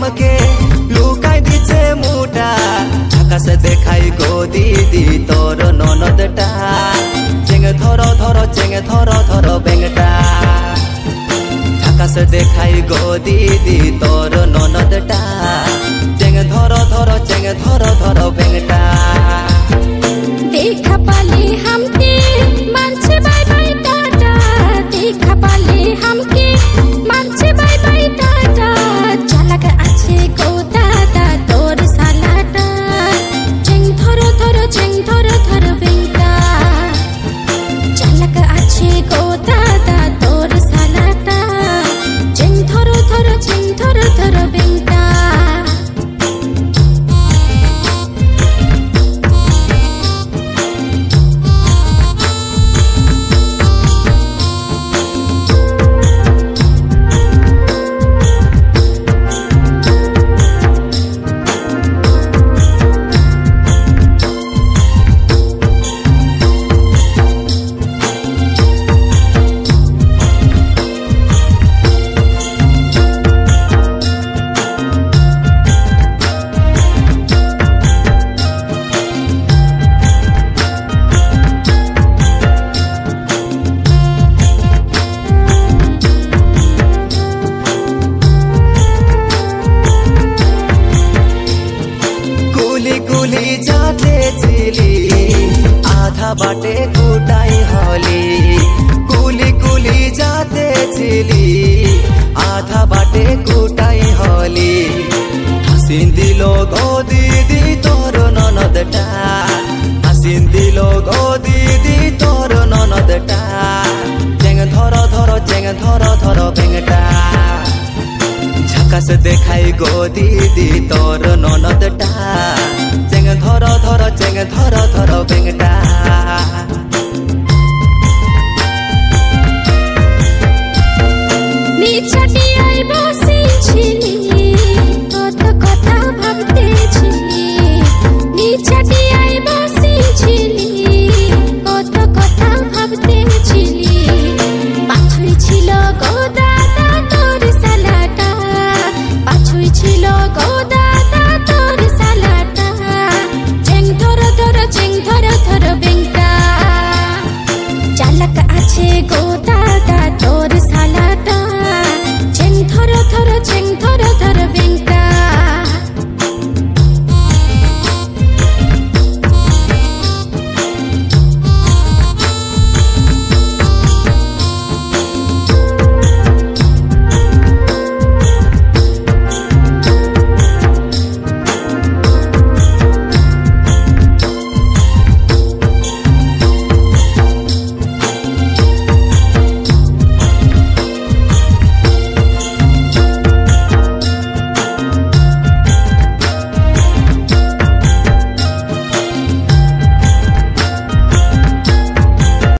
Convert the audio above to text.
আমাকে লুকাই দিছে মুটা আকাশে দেখাই গো দিদি তোর ননদটা চেঙ্গে ধরো ধরো চেঙ্গে ধরো ধরো বেঙ্গটা আকাশে দেখাই গো দিদি তোর ননদটা চেঙ্গে ধরো ধরো চেঙ্গে ধরো ধরো বেঙ্গটা देखा पाले हमके मन से बाय बाय टाटा देखा पाले हमके मन से बाय बाय टाटा चलक अच्छे को दादा तोर सालाटा चेंग थोरो थोरो बेंटा चलक अच्छे को दादा तोर सालाटा चेंग थोरो थोरो बेंटा कुली जाते छिली आधा बाटे कुटाई हली कुली कुली जाते छिली आधा बाटे कुटाई हली हसीन दिलो गो दीदी तोर ननदटा हसीन दिलो गो दीदी तोर ननदटा चेंग धरो धरो बेंगटा झकास देखाई गो दीदी तोर ननदटा चेंग धरो धरो बेंगटा নিছাটিয়ায় বসেছিলি কত কথা ভাবতেছিলি নিছাটিয়ায় বসেছিলি কত কথা ভাবতেছিলি বাছুরি ছিল গোদা